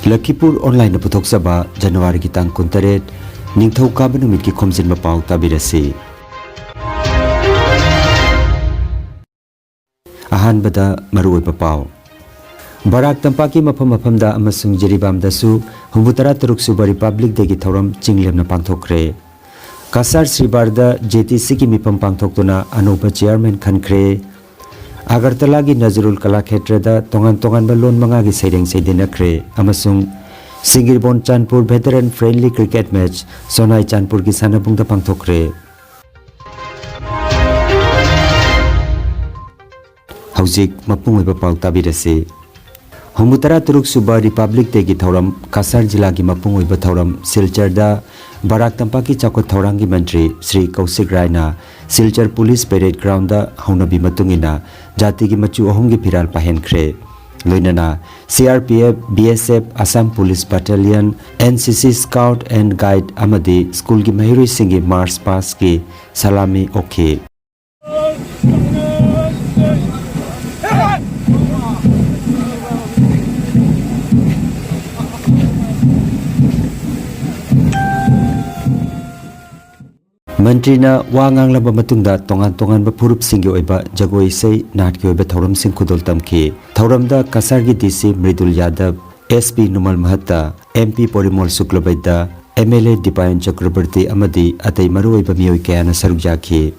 Lakhipuronline na putoksaba January ki tang 18 ningthau kaba numit ki Khomjinba Pao tabirasi. Ahanbada maruoiba pao. Barak Tampak ki mafam-mafamda amasung Jiribamdasu humbutara teruk suba Republic Day ki thauram chinglemna pangthokre. Kasar Sribarda JTC ki mipam pangthoktuna anupa chairman khankre. Agartala ki Nazrul Kala Khetrada tongan-tongan ba lon manga ki seireng seidinakre amasung Singirbon Chanpur veteran friendly cricket match Sonai Chanpur ki sanabungda pangthokre. Haujik mapung pao tabirase. Humbutara teruk suba Republic Day ki thauram Kasar jila ki mapung thauram Silcharda Barak Tampak ki chakot thaurangi mantri Sri Kausik Raina Silchar Police Parade Ground da haunabi matungina jati ki machu ahum ki phiral pahenkhre. Loinana CRPF BSF Assam Police Battalion NCC Scout and Guide amadi school ki mahiroi singi March Pass ki salami okay. Mantrina wangang laba matungda tongan-tongan ba phurup singgi oiba jagoi sei nat ki oiba thauram sing khudol tamki thauramda Kasar gi DC Mridul Yadav SP Numal Mahatta MP Porimol Suklabaida MLA Dipayan Chakrabarti amadi atai maru oiba mioi kayana saruk jaki.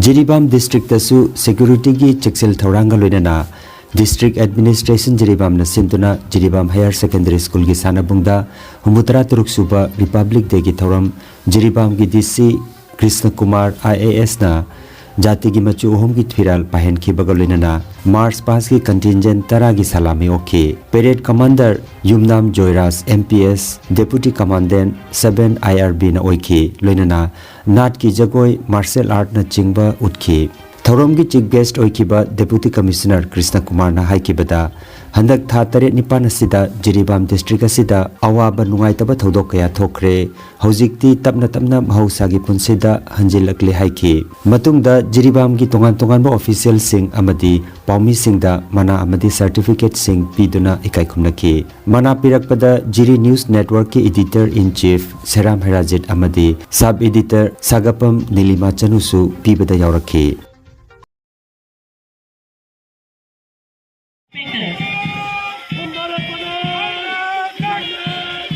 Jiribam district tasu security gi cheksel thauranga loinana district administration Jiribam na sintuna Jiribam higher secondary school gi sanabungda humbutara teruk suba Republic Day ki thauram Jiribam gi DC Krishna Kumar IAS na jati gi machu hom gi thiral pahen ki bagaloinana March Pass ki contingent tara gi salami okay. Parade commander Yumnam Joyras MPS deputy commandant 7 IRB na oiki loinana nat ki jagoi martial art na chingba utki. Thauram gi chief guest oikiba deputy commissioner Krishna Kumar na haikibada handak tha 7-9 asida Jiribam district asida awaba nungaitaba thodok kaya thokre hojikti tapna mahausa gi punsida hanjilakle haiki matungda Jiribam gi tongan-tongan ba official sing amadi paumi singda mana amadi certificate sing piduna ikai khumnaki mana pirakpada Jiri News Network ki editor in chief Seram Herajit amadi sub editor Sagapam Nilima Chanusu pibada yauraki.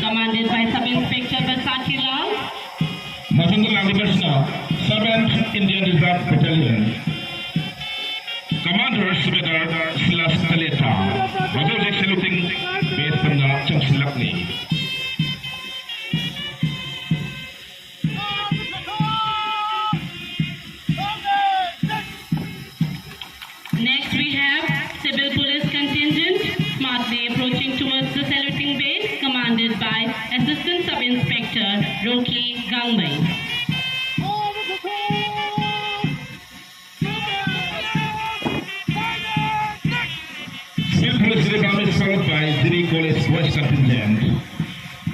Commanded by Sub-Inspector Basati Lal, Masundar Personnel, 7th Indian Reserve Battalion. Commander Subedar Silas Taleta, Major saluting based on the Changsilakni. Next Assistant Sub-Inspector Roki Gangmei. Civil Police Jiribam is followed by Diri College Boys contingent.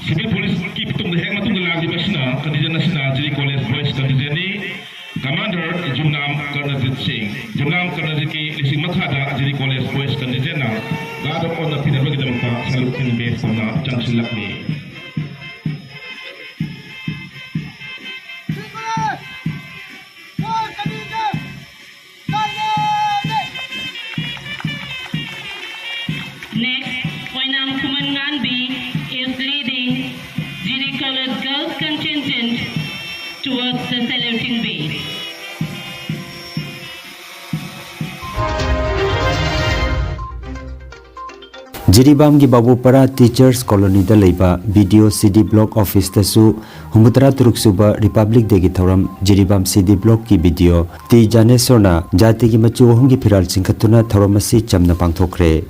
Civil Police keep tung dehek matung gelar di basna contingent nasional Diri College Boys contingent ni Commander Jumnam Karnajit Singh. Jumnam Karnajit ki lising makhada Diri College Boys contingent na gadap on na pinabagi dampa salutin base na changsilak ni. Towards the saluting base. Jiribam gi Babupara Teachers Colony da leiba Video CD Block Office tasu Humutara Turuk Suba Republic Day gi thoram Jiribam CD Block ki video Ti Janesona Jati gi machu hongi phiral singkhatuna thoramasi chamna pangthokre.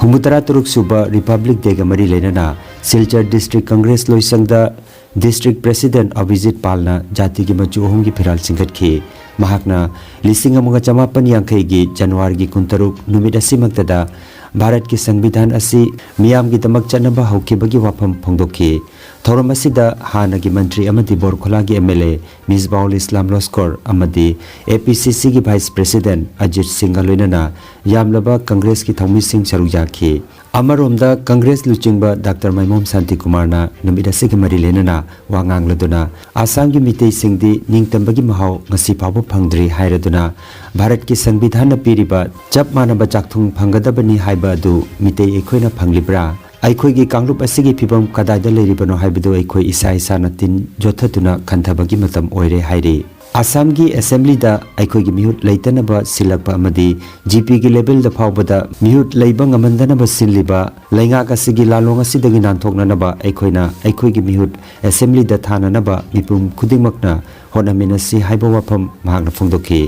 Humutara Turuk Suba Republic Day ga mari lenana Silchar District Congress Loisangda District President Abhijit Palna Jati gi machu hongi phiral singkhatki mahakna lising amunga chamapan yangkai gi January gi kuntaruk numit asimaktada Bharat ki Sanvidhan asi miyam gi damak chanaba haukibagi wafam phongdokki thoram asida hana gi mantri amadi Borkhola gi MLA Misbahul Islam Loskor amadi APCC gi Vice President Ajit Singh loinana yamlaba Congress ki thongmi sing sarujaki Amaromda Congress Luchingba Dr. Maimom Santi Kumarna numit asigi mari lenana wangang laduna Assam gi mitei singdi ningtambagi mahau ngasi phabu phangdri hairaduna Bharat ki Sanvidhan na piriba chap manaba chakthung phangadabani haiba adu mitei ekhoina phanglibra Aikhoi gi kanglup asigi phibam kadaida leribano haibadu aikhoi isa isa na tin jothatuna khantabagi matam oire hairi Assam gi Assembly da aikhoi gi mihut leitanaba silakpa amadi GP gi level da phawbada mihut leibang amandanaba sinliba lainga kasigi lalong asidagi nanthoknanaba aikhoina aikhoi gi mihut Assembly da thananaba mipum khudingmakna honaminasi haiba wafam mahakna phongdoki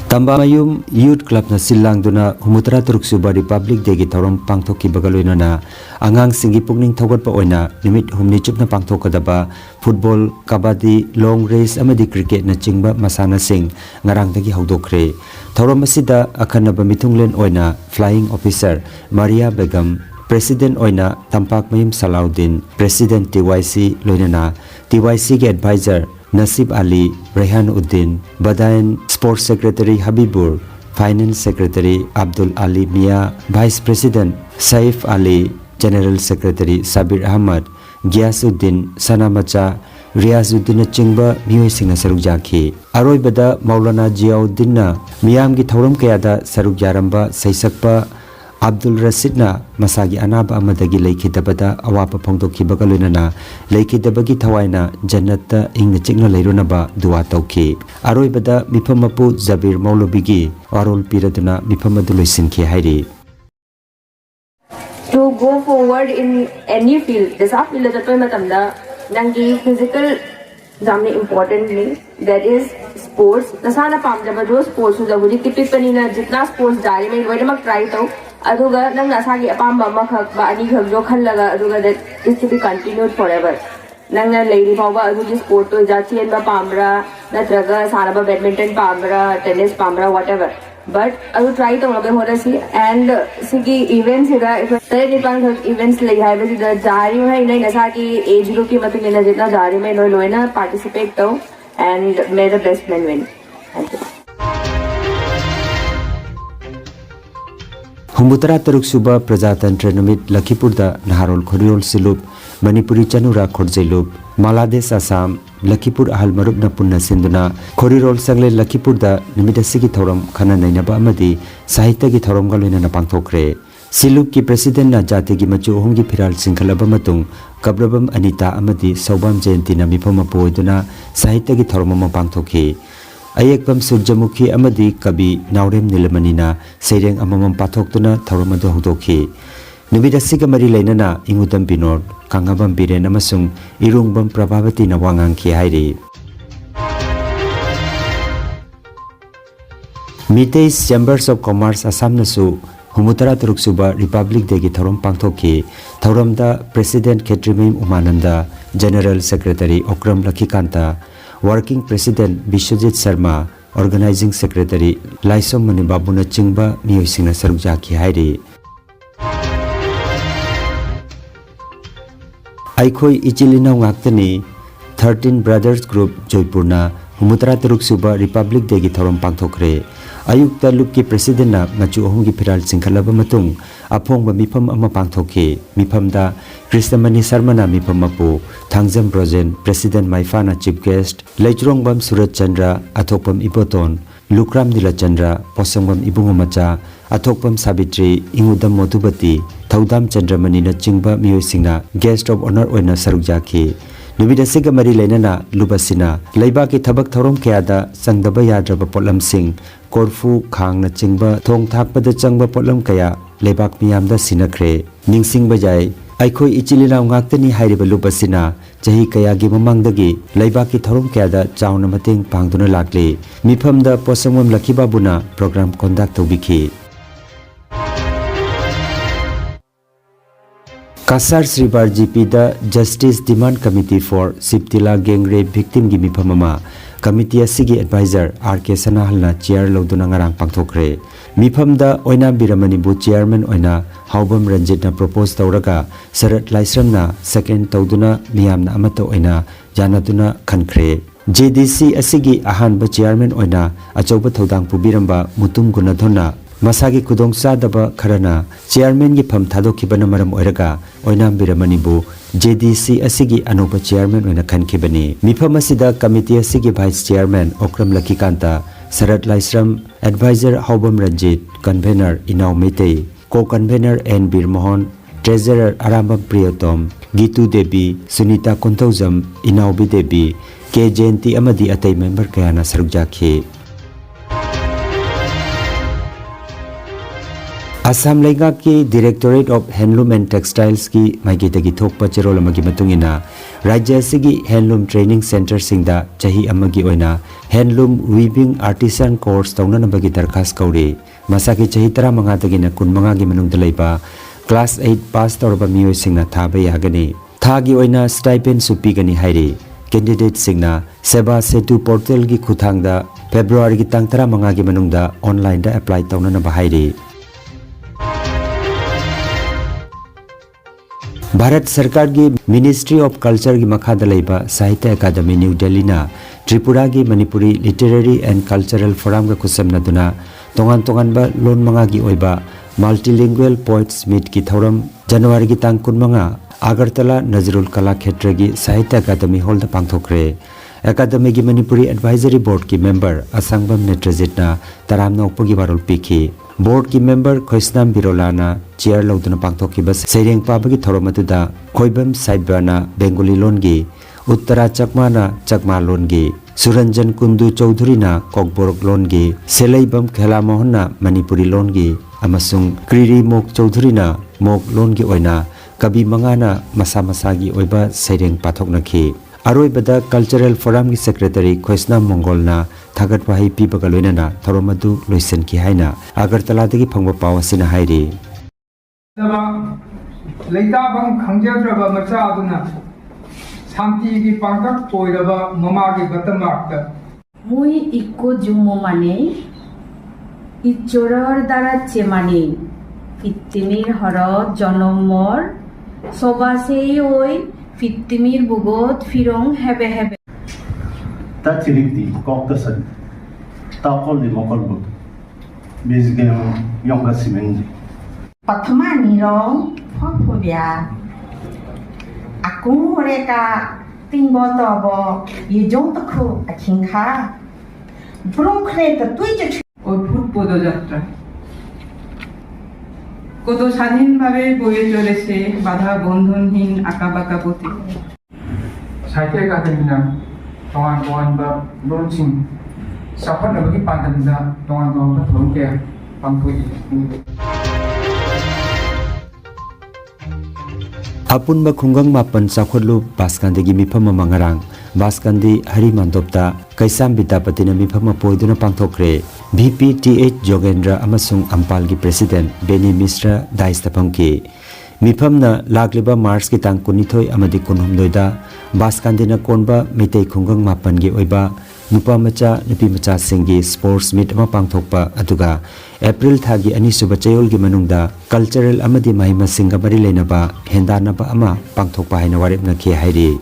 Tambayum Youth Club na silang duna Humutara Turuk Suba Republic Day gi thoram pangthokki bagaloina na angang singi pukning thogat pa oina limit humni chupna pangthokadaba football kabadi long race amadi cricket na chingba masana sing ngarang dagi hawdokre thoram asida akhanaba mithunglen oina flying officer Maria Begum President oina Tampak Mayum Salaudin President TYC loinana TYC gi advisor Nasib Ali, Rehan Uddin, Badayan Sports Secretary Habibur, Finance Secretary Abdul Ali Mia, Vice President Saif Ali, General Secretary Sabir Ahmad, Gyasuddin Sanamacha, Riazuddin Chingba, Miyoy Singh Sarukjaki. Aroi Bada Maulana Jiauddin na Miyam gi thoram kayada Sarukjaramba Saisakpa Abdul Rasidna masagi anaba amadagi leikidabada awapa phongdokki bagaloinana leikidabagi thawaina jannatta ingna chingna leirunaba dua tauki aroibada mifamapu Zabir Maulobigi arol piraduna mifamadu loisinki hairi to go forward in any field desa field jatoi matamda nangi physical jamne important ni that is sports nasana pamjaba jo sports da budi tipipani na jitna sports dari mein loimak try tau aduga nang nasagi apamba makhak ba ani khak jo khallaga aduga that is to be continued forever nang na lady pawba adugi sport to jachien ba pamra natraga sanaba badminton pamra tennis pamra whatever but adu try to lobe horasi and sigi events ida tare dipang events lai hai basi da jari hai nai nasagi age group ki matin na jitna jari mein loina participate to and may the best men win. Thank you. Humutara Turuk Suba Prajatantra Numit Lakhipurda Naharol Khoriol Silup Manipuri Chanura Khorjailup Maladesh Assam Lakhipur Ahal Marup na Punna Sinduna Khorirol Sangle Lakhipurda Numidasigi Thoram Khana Nainaba Amadi Sahitya gi Thoram Galoina na Pangthokre Silup ki President na Jati gi Machu Hongi Phiral Singkhalaba Matung Kabrabam Anita Amadi Saubam Jayanti na Mifama Poiduna Sahitya gi Thoram ma Pangthokhi Ayekpam Surjamukhi Amadi Kabi Naurem Nilamanina Sereng Amamam Pathoktuna Thoramadu Hudokhi Numidasiga Mari Lainana Ingudam Binor Kangabam Biren Amasung Irungbam Prabhavati na Wangang Ki Hairi Meitei Chambers of Commerce Assam nasu humutara turuk suba Republic Day ki thorom pangthoki thoramda President Khetrimim Umananda, General Secretary Okram Lakhikanta, Working President Bishwajit Sharma, Organizing Secretary Laisom Manibabuna Chingba Miyosingna Sarukjaki Hairi. Aikoi Ichilina Ngaktani 13 Brothers Group Joypurna humutara turuk suba Republic Day ki thorom pangthokre. Ayuk Taluk ki President na ngachu ahong ki piral singkhalaba matung apong ba mifam ama pangthoki mifamda Krishnamani Sharma na mifam mapu Thangjam Brojen President Maifana Chief Guest Leichurong bam Surat Chandra athokpam Ipoton Lukram Dila Chandra Posangbam Ibungomacha athokpam Sabitri Ingudam Modubati Thaudam Chandramani na chingba miyosingna Guest of Honor oina sarukjaki Nubidasiga mari lenana lubasina leiba ki thabak thorom kayada sangdaba yadraba potlam sing Korfu khang na chingba thong thakpada changba potlam kaya lebak miyamda sinakre ningsing bajai aikoi ichilina ngaktani hairiba lubasina chahi kaya gi mamangdagi leiba ki thorom kayada chauna mateng pangduna lakle mifamda posangwam Lakhibabuna program conduct tobiki Kasar Sribar GP the Justice Demand Committee for Siptila Gang Rape Victim Gimi Pamama Committee Asigi Advisor RK Sanahalna Chair Loduna Ngarang Pangthokre Mifam da Oina Biramani Bu Chairman Oina Haubam Ranjit na propose tawraga Sarat Laisram na second tawduna Miyamna Amato Oina Janatuna Khankre JDC Asigi Ahanba Chairman Oina Achauba Thodang Pubiramba Mutum Gunadhona Masagi Kudong Sadaba Karana Chairman gi pham thadokibana maram oiraga oinam biramani bu JDC asigi anopa chairman oina khankibani mifam asida committee asigi vice chairman Okram Lakhikanta Sarat Laisram advisor Haubam Ranjit convener Inau Meitei co-convener N Bir Mohan treasurer Arambam Priyatom Gitu Devi Sunita Kontaujam Inau Devi K Jenti amadi atai member kayana sarukjaki Assam Laigak ki Directorate of Handloom and Textiles ki maigitagi thokpa cherol amagi matungina Rajya sigi Handloom Training Center singda chahi amagi oina Handloom Weaving Artisan Course tawna nabagi darkhas kauri masaki chahi 15 dagina 15 gi manungda leiba Class 8 pass tawraba miyoi singna thaba yagani thagi oina stipend supigani hairi Candidate singna Seba Setu portal gi khuthangda February gi tang 15 gi manungda online da apply tawna na bahairi Bharat Sarkar gi Ministry of Culture gi makhada leiba Sahitya Academy New Delhi na Tripura gi Manipuri Literary and Cultural Forum ga kusamna duna tongan tongan ba lon manga gi oiba multilingual poets meet ki thoram January gi tang 15 Agartala Nazrul Kala Khetra gi Sahitya Academy Hall da pangthokre Academy gi Manipuri Advisory Board ki member Asangbam Netrajit na taramna upagi barol pikhi Board ki member Khoisnam Birolana chair loduna pangthoki bas sereng pabagi thoromatuda Khoibam Saibana Bengali longi Uttara Chakmana Chakma longi Suranjan Kundu Chaudhuri na Kokborok longi Selaibam Khela Mohana Manipuri longi amasung Kriri Mok Chaudhuri na Mok longi oina Kabi Mangana Masa Masagi oiba sereng pathoknakhi Aroibada Cultural Forum ki Secretary Khoisnam Mongolna Thagat Wahi Pibaga loinana Thoromadu Loisen ki haina Agartala dagi phangba pawa sina hairi Leita bang khangjadraba macha aduna Santi ki pangkak poiraba mama ki batamakta Mui ikko jummo mane Ichorar dara chemane Fittimir hara janommor Sobasei oi Fittimir bugot firong hebe Ta cirikti koktasan ta kol di mokol bu bizgem yongga simenji Patma nirong phobia Aku mereka tinggal tobo yejong takhu akhingkha Brong kreta tuije অদ্ভুত পদযাত্রা কত স্বাধীনভাবে বয়ে চলেছে বাধা বন্ধনহীন আঁকাবাঁকা পথে সাহিত্য একাডেমিনা 동안 동안바 론칭 사파나기 판단다 동안 동안바 동계 방포이 Apunba khungang mapan sakhotlu Baskandi gi mifam mangarang Baskandi Hari Mandopta Kaisam Bidapatina mifam poiduna pangthokre VPTH Jogendra amasung Ampal gi President Beni Misra Daista pangki mifamna lagliba Mars ki tang kunithoi amadi kunhumdoida baskandina konba metei khungang mapan gi oiba nupa macha nupi macha singi sports meet ama pangthokpa aduga April thagi ani suba chayol gi manungda cultural amadi mahima singa bari leinaba hendanaba ama pangthokpa haina warepna khe hairi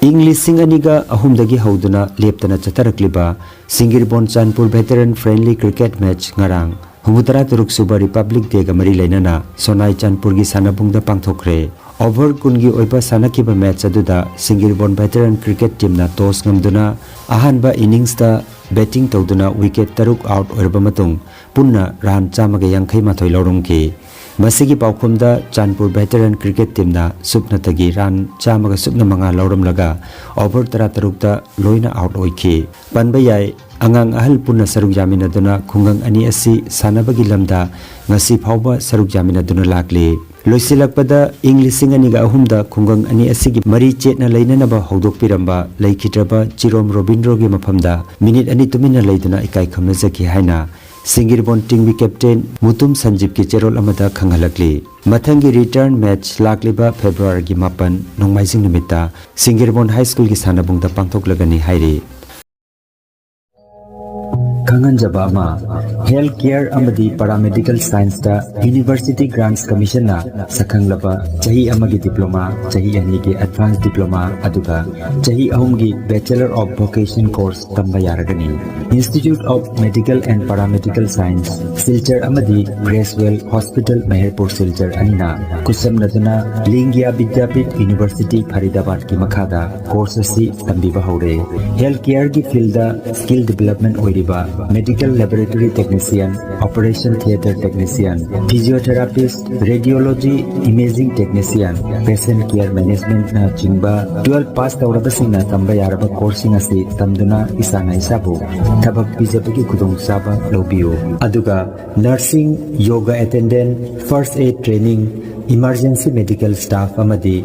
English Singaniga ahumdagi hauduna leptana chatarakliba Singirbon Chanpur Veteran Friendly Cricket Match ngarang Humutara Turuk Suba Republic Day ga mari leinana Sonai Chanpur gi sanabungda pangthokre over kungi oiba sanakiba match aduda Singirbon Veteran Cricket Team na toss ngamduna ahanba innings da batting tawduna wicket taruk out orba matung punna run chamaga yankhai mathoi lorongki Masigi paukhumda Chanpur Veteran Cricket Team na supnatagi run chamaga supna manga lauramlaga over tara tarukta loina out oiki panba yai angang ahal punna saruk jaminaduna khungang ani asi sanabagi lamda ngasi phawba saruk jaminaduna lakli loisilakpada English Singaniga ahumda khungang ani asigi mari chetna leinanaba hodok piramba leikitraba Chirom Robindro gi mafamda minute ani tumina leiduna ikai khamna jaki haina Singirbon Tingbi Captain Mutum Sanjib ki cherol amada khanghalakli mathangi return match lakliba February gi mapan nongmaijing nimita Singirbon High School gi sanabungda pangthoklagani hairi Kanganjaba ama healthcare amadi paramedical science da University Grants Commission na sakhanglaba chahi amagi diploma chahi ani gi advanced diploma aduga chahi ahumgi bachelor of vocation course tamba yaragani Institute of Medical and Paramedical Science Silchar amadi Gracewell Hospital Meherpur Silchar anina kusamnaduna Lingya Vidyapit University Faridabad ki makhada course asi tambiba haure healthcare gi field da skill development oiriba Medical Laboratory Technician, Operation Theatre Technician, Physiotherapist, Radiology Imaging Technician, Patient Care Management na chingba 12 pass tawrabasingna tamba yaraba coursing asi tamduna isana isabu thabak pijabagi khudong saba lobiyo aduga nursing yoga attendant first aid training emergency medical staff amadi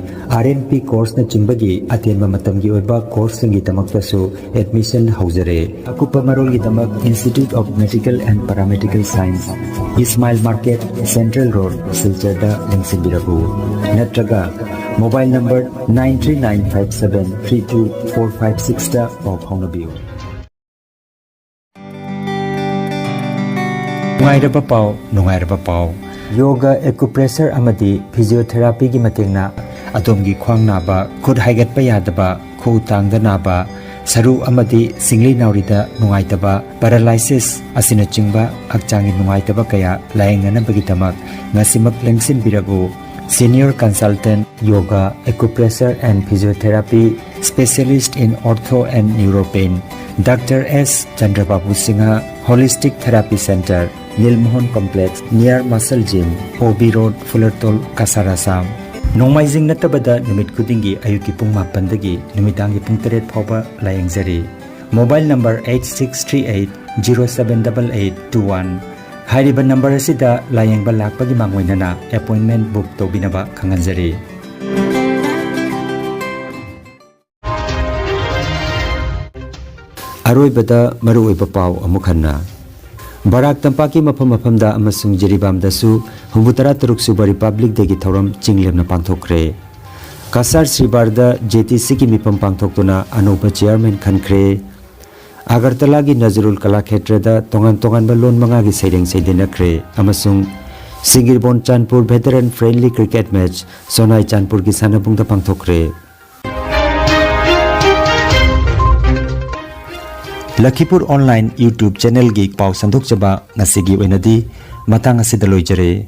RNP course na chimbagi atenba matamgi oiba course singi tamaktasu admission haujare akupa marol gi tamak Institute of Medical and Paramedical Science Ismail Market Central Road Silchada Lengsimbirabu Natraga mobile number 939573245 da of Hongabiu Nungairaba Pao Yoga acupressure amadi physiotherapy gi matingna atomgi khwang naba khud haigatpa yadaba khu tangda naba saru amadi singli naurida nungaitaba paralysis asina chingba akchangi nungaitaba kaya laengana bagitamak ngasimak lengsin birabu senior consultant yoga acupressure and physiotherapy specialist in ortho and neuropain Dr. S. Chandrababu Singha Holistic Therapy Center Nilmohon Complex near Muscle Gym OB Road Fullertol Kasarasam Nongmaijing natabada numit kudingi ayuki pung mapandagi numitangi pung 8 phawba layengjari mobile number 8638078821 hairiba number asida layengba lakpagi mangwainana appointment book tobinaba khanganjari Aroibada maruoiba paw amukhanna Barak Tampak mafam-mafamda amasung Jiribamdasu Humutara Turuk Suba Republic Day Thoram Chinglemna pangthokre Kasar Sribarda JTC ki mipam pangthoktuna Anupa Chairman Khankre Agartala gi Nazrul Kala Khetrada tongan balon manga gi seideng seidenakre amasung Singirbon Chanpur Veteran Friendly Cricket Match Sonai Chanpur gi sanabungda pangthokre Lakhipuronline YouTube channel gi pau sandok chaba ngasigi oinadi matang asida loijare